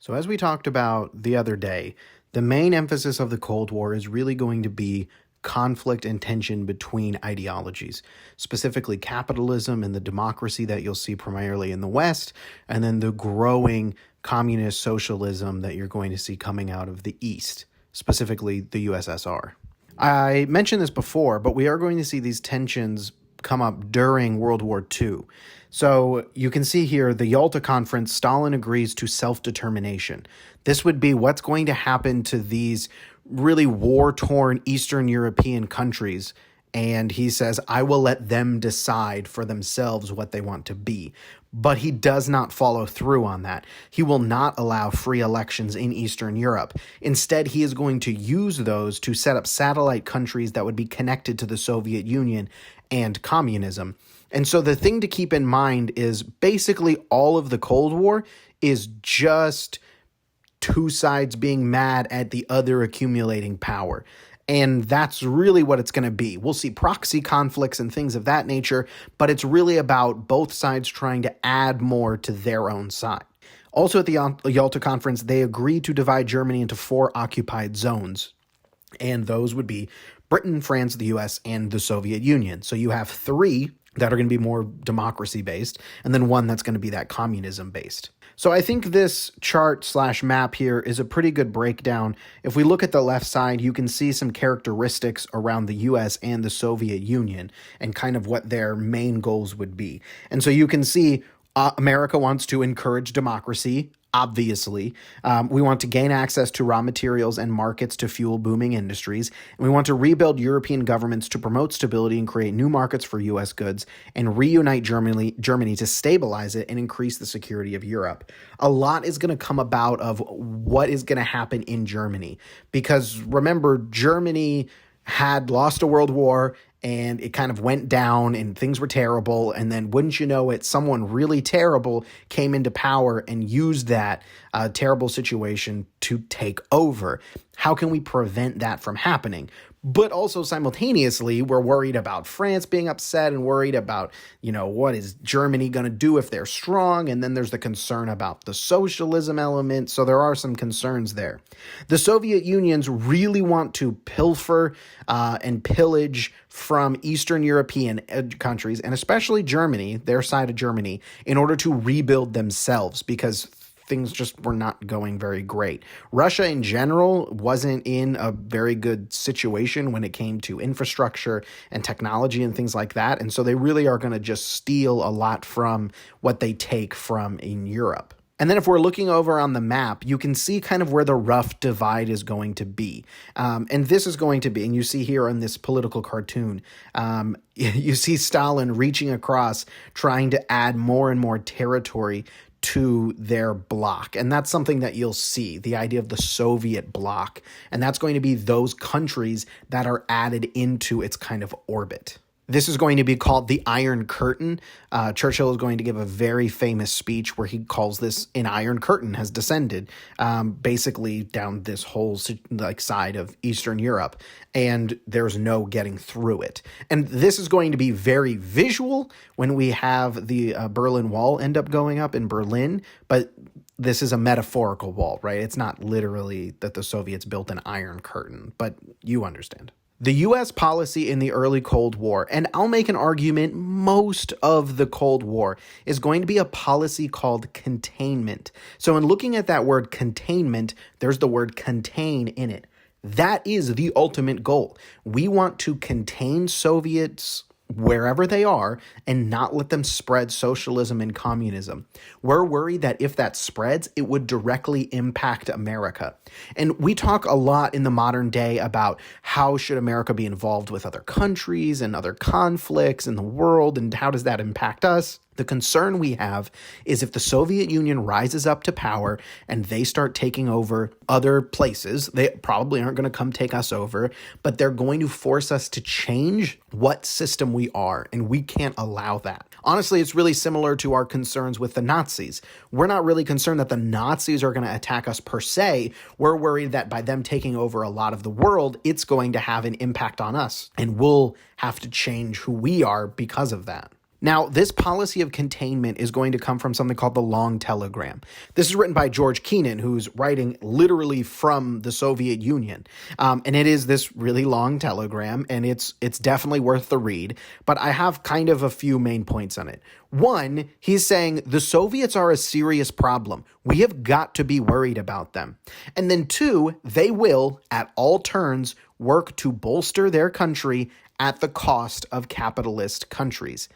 So, as we talked about the other day, the main emphasis of the Cold War is really going to be conflict and tension between ideologies, specifically capitalism and the democracy that you'll see primarily in the West, and then the growing communist socialism that you're going to see coming out of the East, specifically the USSR. I mentioned this before, but we are going to see these tensions come up during World War II. So you can see here the Yalta Conference, Stalin agrees to self-determination. This would be what's going to happen to these really war-torn Eastern European countries. And he says, I will let them decide for themselves what they want to be. But he does not follow through on that. He will not allow free elections in Eastern Europe. Instead, he is going to use those to set up satellite countries that would be connected to the Soviet Union and communism. And so the thing to keep in mind is basically all of the Cold War is just two sides being mad at the other accumulating power. And that's really what it's going to be. We'll see proxy conflicts and things of that nature, but it's really about both sides trying to add more to their own side. Also at the Yalta Conference, they agreed to divide Germany into 4 occupied zones. And those would be Britain, France, the US, and the Soviet Union. So you have 3 that are going to be more democracy-based, and then 1 that's going to be that communism-based. So I think this chart/map here is a pretty good breakdown. If we look at the left side, you can see some characteristics around the US and the Soviet Union and kind of what their main goals would be. And so you can see America wants to encourage democracy. Obviously, we want to gain access to raw materials and markets to fuel booming industries, and we want to rebuild European governments to promote stability and create new markets for U.S. goods, and reunite Germany to stabilize it and increase the security of Europe. A lot is going to come about of what is going to happen in Germany, because remember, Germany had lost a world war, and it kind of went down and things were terrible. And then wouldn't you know it, someone really terrible came into power and used that terrible situation to take over. How can we prevent that from happening? But also simultaneously, we're worried about France being upset and worried about, what is Germany going to do if they're strong? And then there's the concern about the socialism element. So there are some concerns there. The Soviet Unions really want to pilfer and pillage from Eastern European countries, and especially Germany, their side of Germany, in order to rebuild themselves, because things just were not going very great. Russia in general wasn't in a very good situation when it came to infrastructure and technology and things like that. And so they really are going to just steal a lot from what they take from in Europe. And then if we're looking over on the map, you can see kind of where the rough divide is going to be. And this is going to be, and you see here on this political cartoon, you see Stalin reaching across, trying to add more and more territory to their bloc. And that's something that you'll see, the idea of the Soviet bloc. And that's going to be those countries that are added into its kind of orbit. This is going to be called the Iron Curtain. Churchill is going to give a very famous speech where he calls this an Iron Curtain has descended, basically down this whole side of Eastern Europe, and there's no getting through it. And this is going to be very visual when we have the Berlin Wall end up going up in Berlin, but this is a metaphorical wall, right? It's not literally that the Soviets built an Iron Curtain, but you understand. The U.S. policy in the early Cold War, and I'll make an argument most of the Cold War, is going to be a policy called containment. So in looking at that word containment, there's the word contain in it. That is the ultimate goal. We want to contain Soviets wherever they are and not let them spread socialism and communism. We're worried that if that spreads, it would directly impact America. And we talk a lot in the modern day about how should America be involved with other countries and other conflicts in the world, and how does that impact us? The concern we have is if the Soviet Union rises up to power and they start taking over other places, they probably aren't going to come take us over, but they're going to force us to change what system we are, and we can't allow that. Honestly, it's really similar to our concerns with the Nazis. We're not really concerned that the Nazis are going to attack us per se. We're worried that by them taking over a lot of the world, it's going to have an impact on us, and we'll have to change who we are because of that. Now, this policy of containment is going to come from something called the Long Telegram. This is written by George Kennan, who's writing literally from the Soviet Union. And it is this really long telegram, and it's definitely worth the read. But I have kind of a few main points on it. One, he's saying the Soviets are a serious problem. We have got to be worried about them. And then two, they will, at all turns, work to bolster their country at the cost of capitalist countries.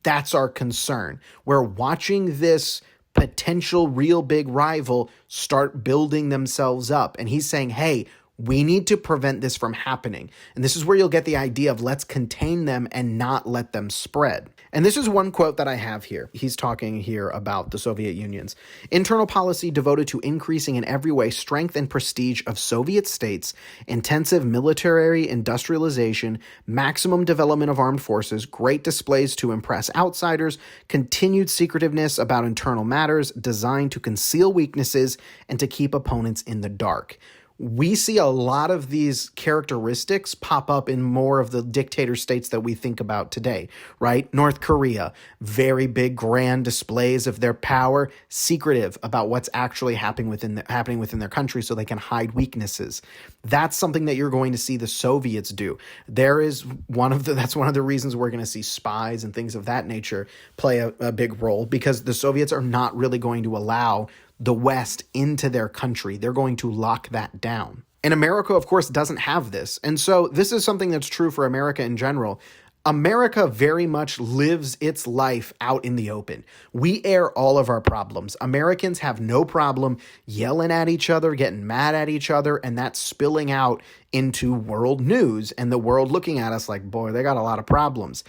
That's our concern. We're watching this potential real big rival start building themselves up. And he's saying, hey, we need to prevent this from happening. And this is where you'll get the idea of let's contain them and not let them spread. And this is one quote that I have here. He's talking here about the Soviet Union's internal policy devoted to increasing in every way strength and prestige of Soviet states, intensive military industrialization, maximum development of armed forces, great displays to impress outsiders, continued secretiveness about internal matters designed to conceal weaknesses and to keep opponents in the dark. We see a lot of these characteristics pop up in more of the dictator states that we think about today, right? North Korea, very big grand displays of their power, secretive about what's actually happening within their country so they can hide weaknesses. That's something that you're going to see the Soviets do. That's one of the reasons we're going to see spies and things of that nature play a big role, because the Soviets are not really going to allow the West into their country. They're going to lock that down. And America, of course, doesn't have this. And so this is something that's true for America in general. America very much lives its life out in the open. We air all of our problems. Americans have no problem yelling at each other, getting mad at each other, and that's spilling out into world news and the world looking at us like, boy, they got a lot of problems.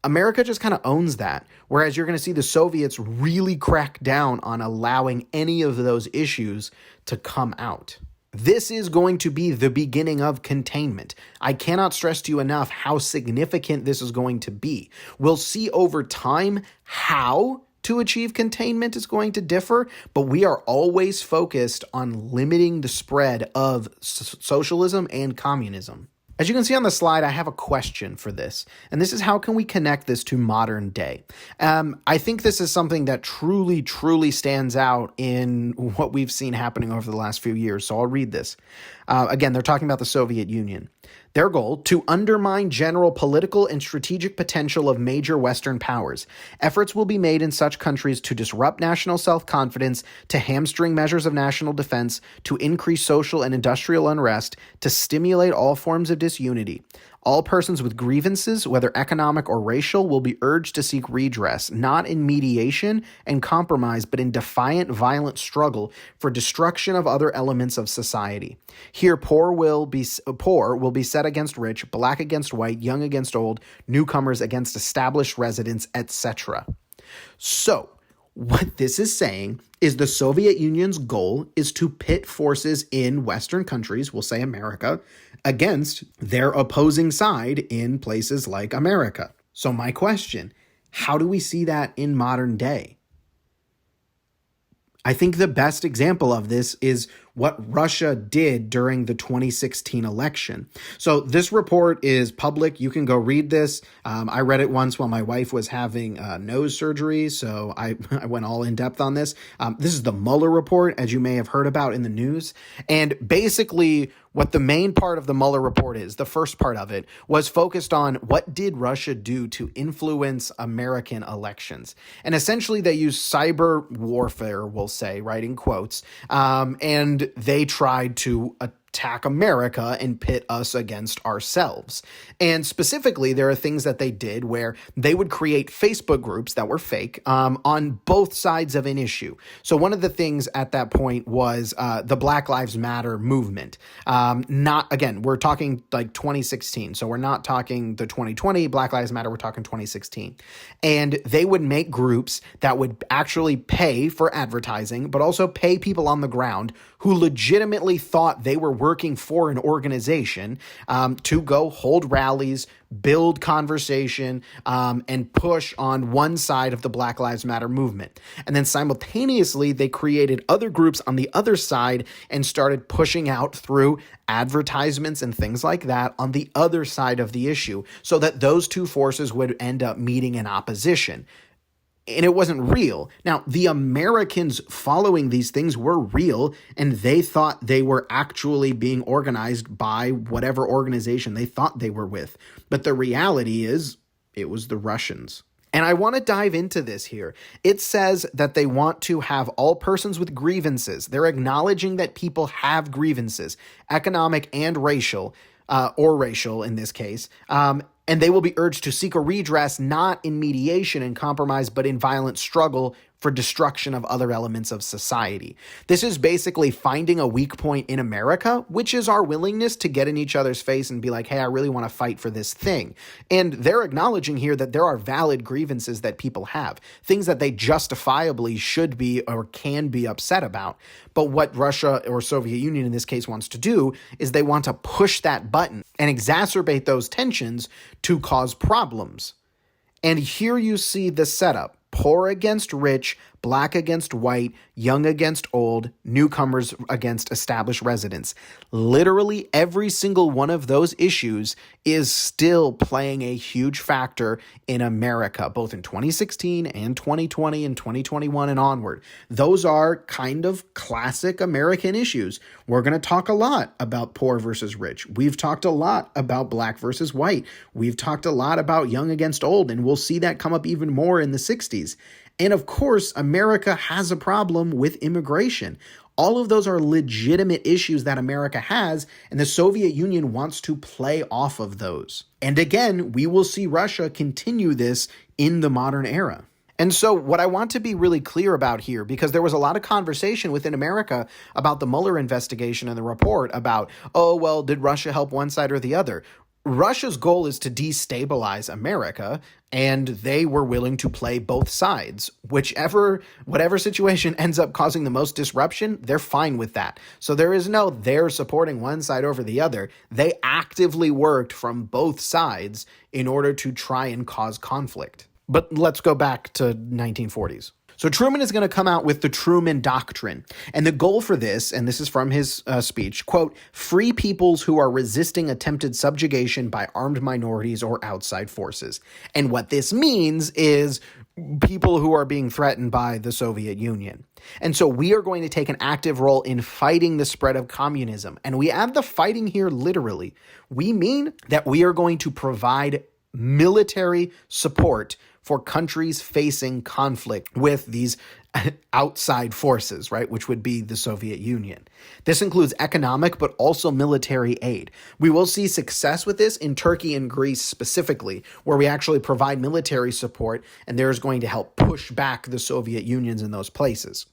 America just kind of owns that, whereas you're going to see the Soviets really crack down on allowing any of those issues to come out. This is going to be the beginning of containment. I cannot stress to you enough how significant this is going to be. We'll see over time how to achieve containment is going to differ, but we are always focused on limiting the spread of socialism and communism. As you can see on the slide, I have a question for this, and this is how can we connect this to modern day? I think this is something that truly, truly stands out in what we've seen happening over the last few years, so I'll read this. Again, they're talking about the Soviet Union. Their goal, to undermine general political and strategic potential of major Western powers. Efforts will be made in such countries to disrupt national self-confidence, to hamstring measures of national defense, to increase social and industrial unrest, to stimulate all forms of disunity. All persons with grievances, whether economic or racial, will be urged to seek redress, not in mediation and compromise, but in defiant, violent struggle for destruction of other elements of society. Here, poor will be set against rich, black against white, young against old, newcomers against established residents, etc. So, what this is saying is the Soviet Union's goal is to pit forces in Western countries, we'll say America, against their opposing side in places like America. So my question, how do we see that in modern day? I think the best example of this is what Russia did during the 2016 election. So this report is public. You can go read this. I read it once while my wife was having nose surgery, so I went all in depth on this. This is the Mueller report, as you may have heard about in the news. And basically, what the main part of the Mueller report is, the first part of it, was focused on what did Russia do to influence American elections. And essentially, they used cyber warfare, we'll say, right, in quotes, and they tried to attack America and pit us against ourselves. And specifically, there are things that they did where they would create Facebook groups that were fake on both sides of an issue. So one of the things at that point was the Black Lives Matter movement. We're talking like 2016. So we're not talking the 2020 Black Lives Matter. We're talking 2016. And they would make groups that would actually pay for advertising, but also pay people on the ground who legitimately thought they were working for an organization to go hold rallies, build conversation, and push on one side of the Black Lives Matter movement. And then simultaneously, they created other groups on the other side and started pushing out through advertisements and things like that on the other side of the issue so that those two forces would end up meeting in opposition. And it wasn't real. Now, the Americans following these things were real, and they thought they were actually being organized by whatever organization they thought they were with. But the reality is, it was the Russians. And I want to dive into this here. It says that they want to have all persons with grievances. They're acknowledging that people have grievances, economic and racial, or racial in this case, and they will be urged to seek a redress not in mediation and compromise, but in violent struggle for destruction of other elements of society. This is basically finding a weak point in America, which is our willingness to get in each other's face and be like, hey, I really want to fight for this thing. And they're acknowledging here that there are valid grievances that people have, things that they justifiably should be or can be upset about. But what Russia or Soviet Union in this case wants to do is they want to push that button and exacerbate those tensions to cause problems. And here you see the setup. Poor against rich, black against white, young against old, newcomers against established residents. Literally every single one of those issues is still playing a huge factor in America, both in 2016 and 2020 and 2021 and onward. Those are kind of classic American issues. We're going to talk a lot about poor versus rich. We've talked a lot about black versus white. We've talked a lot about young against old, and we'll see that come up even more in the 60s. And of course, America has a problem with immigration. All of those are legitimate issues that America has, and the Soviet Union wants to play off of those. And again, we will see Russia continue this in the modern era. And so what I want to be really clear about here, because there was a lot of conversation within America about the Mueller investigation and the report about, oh, well, did Russia help one side or the other? Russia's goal is to destabilize America, and they were willing to play both sides. Whatever situation ends up causing the most disruption, they're fine with that. So there is no they're supporting one side over the other. They actively worked from both sides in order to try and cause conflict. But let's go back to 1940s. So Truman is going to come out with the Truman Doctrine. And the goal for this, and this is from his speech, quote, free peoples who are resisting attempted subjugation by armed minorities or outside forces. And what this means is people who are being threatened by the Soviet Union. And so we are going to take an active role in fighting the spread of communism. And we add the fighting here literally. We mean that we are going to provide military support for countries facing conflict with these outside forces, right, which would be the Soviet Union. This includes economic, but also military aid. We will see success with this in Turkey and Greece specifically, where we actually provide military support, and there's going to help push back the Soviet Unions in those places.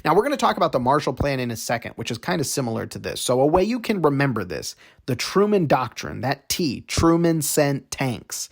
Now, we're going to talk about the Marshall Plan in a second, which is kind of similar to this. So a way you can remember this, the Truman Doctrine, that T, Truman sent tanks.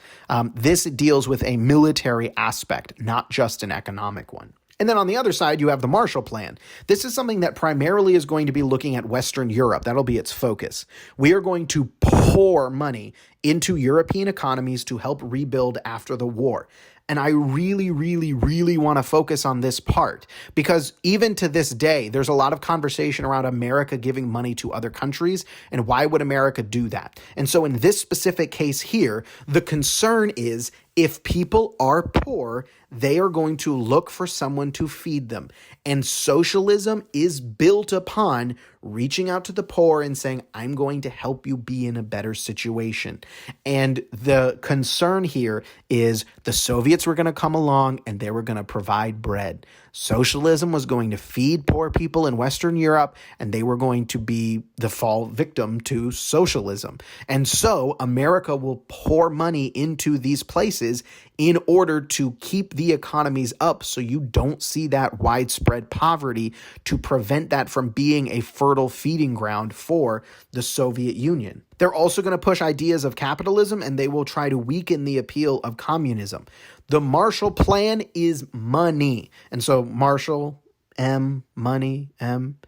This deals with a military aspect, not just an economic one. And then on the other side, you have the Marshall Plan. This is something that primarily is going to be looking at Western Europe. That'll be its focus. We are going to pour money into European economies to help rebuild after the war. And I really, really, really want to focus on this part because even to this day, there's a lot of conversation around America giving money to other countries and why would America do that? And so in this specific case here, the concern is if people are poor, they are going to look for someone to feed them. And socialism is built upon reaching out to the poor and saying, I'm going to help you be in a better situation. And the concern here is the Soviets were going to come along and they were going to provide bread. Socialism was going to feed poor people in Western Europe, and they were going to be the fall victim to socialism. And so America will pour money into these places in order to keep the economies up so you don't see that widespread poverty, to prevent that from being a fertile feeding ground for the Soviet Union. They're also going to push ideas of capitalism, and they will try to weaken the appeal of communism. The Marshall Plan is money. And so Marshall, M, money, M.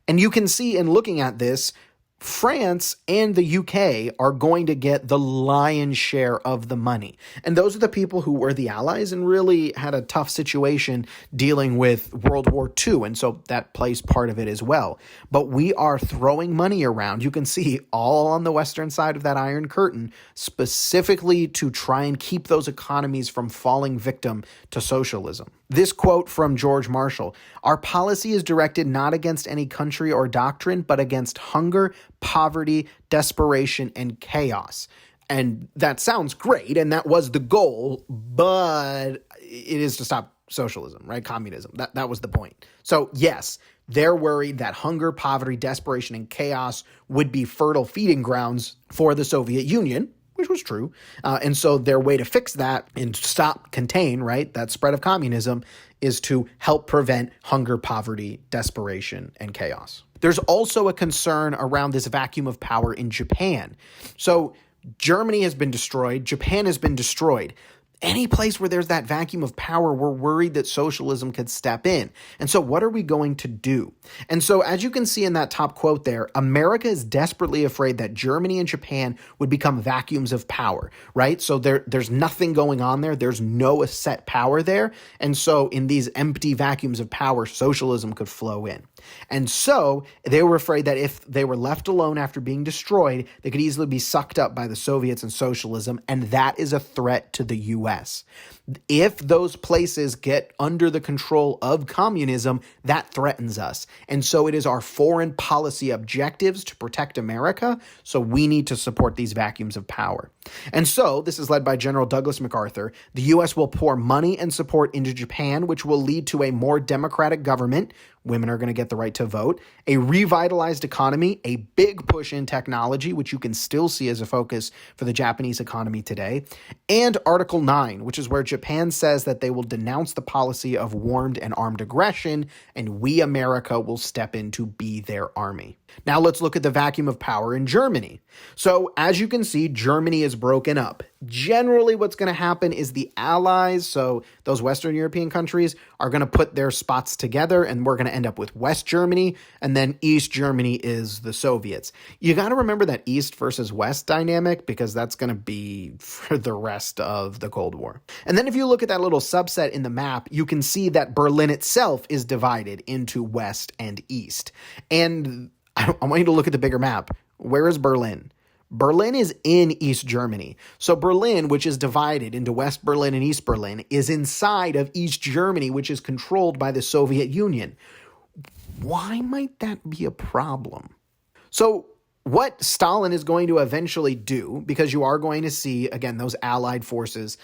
And you can see in looking at this, France and the UK are going to get the lion's share of the money. And those are the people who were the allies and really had a tough situation dealing with World War II. And so that plays part of it as well. But we are throwing money around. You can see all on the western side of that Iron Curtain, specifically to try and keep those economies from falling victim to socialism. This quote from George Marshall: "Our policy is directed not against any country or doctrine, but against hunger, poverty, desperation, and chaos." And that sounds great, and that was the goal, but it is to stop socialism, right? Communism. That was the point. So yes, they're worried that hunger, poverty, desperation, and chaos would be fertile feeding grounds for the Soviet Union, which was true. And so their way to fix that and contain, right, that spread of communism is to help prevent hunger, poverty, desperation, and chaos. There's also a concern around this vacuum of power in Japan. So Germany has been destroyed. Japan has been destroyed. Any place where there's that vacuum of power, we're worried that socialism could step in. And so what are we going to do? And so as you can see in that top quote there, America is desperately afraid that Germany and Japan would become vacuums of power, right? So there's nothing going on there. There's no set power there. And so in these empty vacuums of power, socialism could flow in. And so they were afraid that if they were left alone after being destroyed, they could easily be sucked up by the Soviets and socialism, and that is a threat to the U.S. If those places get under the control of communism, that threatens us. And so it is our foreign policy objectives to protect America, so we need to support these vacuums of power. And so, this is led by General Douglas MacArthur, the U.S. will pour money and support into Japan, which will lead to a more democratic government. Women are going to get the right to vote, a revitalized economy, a big push in technology, which you can still see as a focus for the Japanese economy today, and Article 9, which is where Japan says that they will denounce the policy of warmed and armed aggression, and we, America, will step in to be their army. Now let's look at the vacuum of power in Germany. So as you can see, Germany is broken up. Generally, what's going to happen is the allies, so those Western European countries, are going to put their spots together, and we're going to end up with West Germany, and then East Germany is the Soviets. You got to remember that East versus West dynamic, because that's going to be for the rest of the Cold War. And then if you look at that little subset in the map, you can see that Berlin itself is divided into West and East. And I want you to look at the bigger map. Where is Berlin? Berlin is in East Germany. So Berlin, which is divided into West Berlin and East Berlin, is inside of East Germany, which is controlled by the Soviet Union. Why might that be a problem? So what Stalin is going to eventually do, because you are going to see, again, those allied forces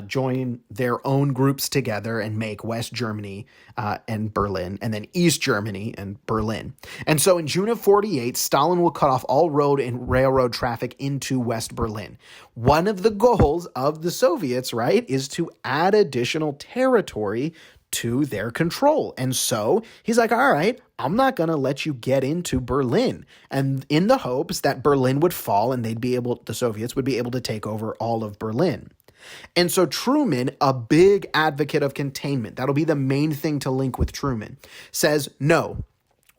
join their own groups together and make West Germany and Berlin, and then East Germany and Berlin. And so in June of 1948, Stalin will cut off all road and railroad traffic into West Berlin. One of the goals of the Soviets, right, is to add additional territory to their control. And so he's like, all right, I'm not going to let you get into Berlin. And in the hopes that Berlin would fall and the Soviets would be able to take over all of Berlin. And so Truman, a big advocate of containment, that'll be the main thing to link with Truman, says, no,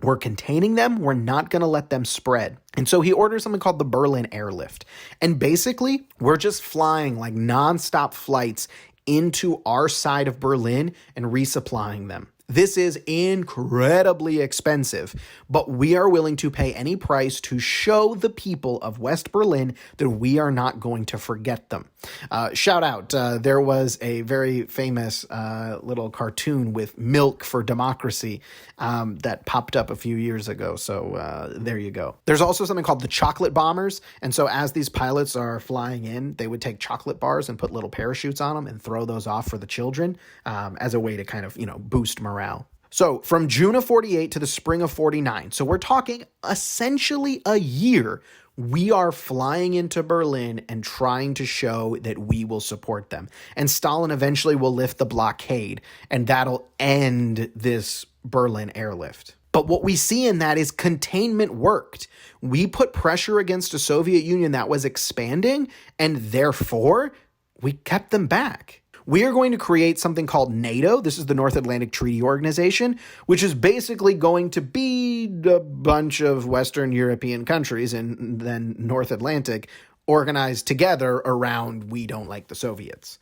we're containing them. We're not going to let them spread. And so he orders something called the Berlin Airlift. And basically, we're just flying like nonstop flights into our side of Berlin and resupplying them. This is incredibly expensive, but we are willing to pay any price to show the people of West Berlin that we are not going to forget them. Shout out, there was a very famous little cartoon with Milk for Democracy that popped up a few years ago, so there you go. There's also something called the chocolate bombers, and so as these pilots are flying in, they would take chocolate bars and put little parachutes on them and throw those off for the children as a way to kind of, boost morale. So from June of 1948 to the spring of 1949, so we're talking essentially a year, we are flying into Berlin and trying to show that we will support them. And Stalin eventually will lift the blockade, and that'll end this Berlin airlift. But what we see in that is containment worked. We put pressure against a Soviet Union that was expanding, and therefore we kept them back. We are going to create something called NATO. This is the North Atlantic Treaty Organization, which is basically going to be a bunch of Western European countries and then North Atlantic organized together around we don't like the Soviets.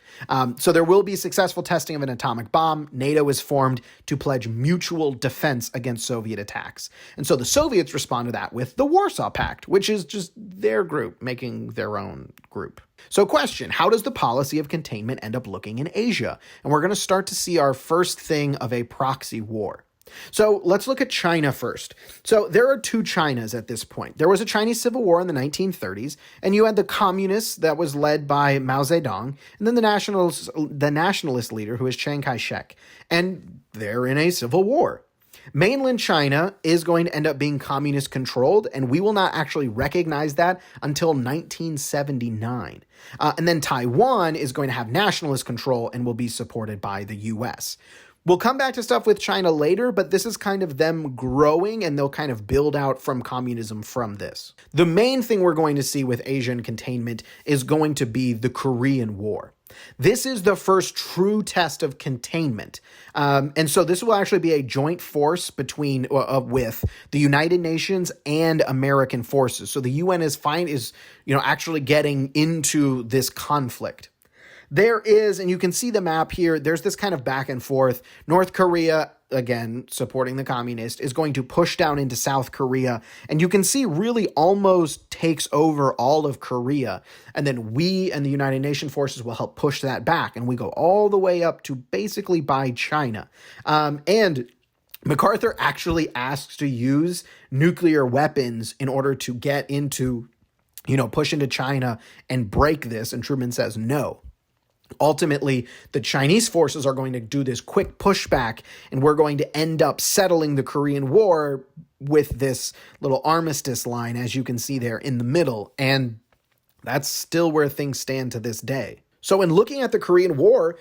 So there will be successful testing of an atomic bomb. NATO is formed to pledge mutual defense against Soviet attacks. And so the Soviets respond to that with the Warsaw Pact, which is just their group making their own group. So question, how does the policy of containment end up looking in Asia? And we're going to start to see our first thing of a proxy war. So let's look at China first. So there are two Chinas at this point. There was a Chinese civil war in the 1930s, and you had the communists that was led by Mao Zedong, and then the nationalist leader who is Chiang Kai-shek. And they're in a civil war. Mainland China is going to end up being communist controlled, and we will not actually recognize that until 1979. And then Taiwan is going to have nationalist control and will be supported by the US. We'll come back to stuff with China later, but this is kind of them growing, and they'll kind of build out from communism from this. The main thing we're going to see with Asian containment is going to be the Korean War. This is the first true test of containment. And so this will actually be a joint force between with the United Nations and American forces. So the UN is actually getting into this conflict. There is, and you can see the map here, there's this kind of back and forth. North Korea, again, supporting the communist, is going to push down into South Korea. And you can see really almost takes over all of Korea. And then we and the United Nations forces will help push that back. And we go all the way up to basically by China. And MacArthur actually asks to use nuclear weapons in order to get into, push into China and break this. And Truman says no. Ultimately, the Chinese forces are going to do this quick pushback, and we're going to end up settling the Korean War with this little armistice line, as you can see there in the middle. And that's still where things stand to this day. So in looking at the Korean War,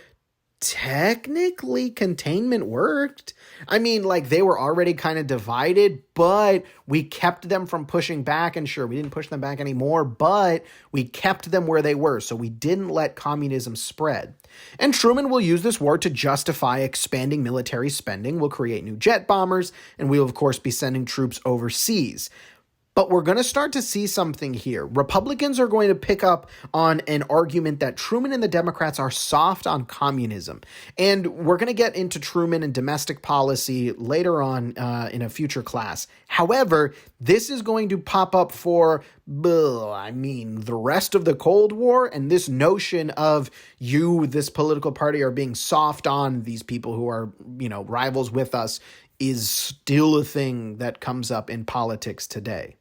technically containment worked. I mean, they were already kind of divided, but we kept them from pushing back. And sure, we didn't push them back anymore, but we kept them where they were. So we didn't let communism spread. And Truman will use this war to justify expanding military spending. We'll create new jet bombers, and we'll, of course, be sending troops overseas. But we're going to start to see something here. Republicans are going to pick up on an argument that Truman and the Democrats are soft on communism. And we're going to get into Truman and domestic policy later on in a future class. However, this is going to pop up for, the rest of the Cold War, and this notion of this political party, are being soft on these people who are, rivals with us is still a thing that comes up in politics today.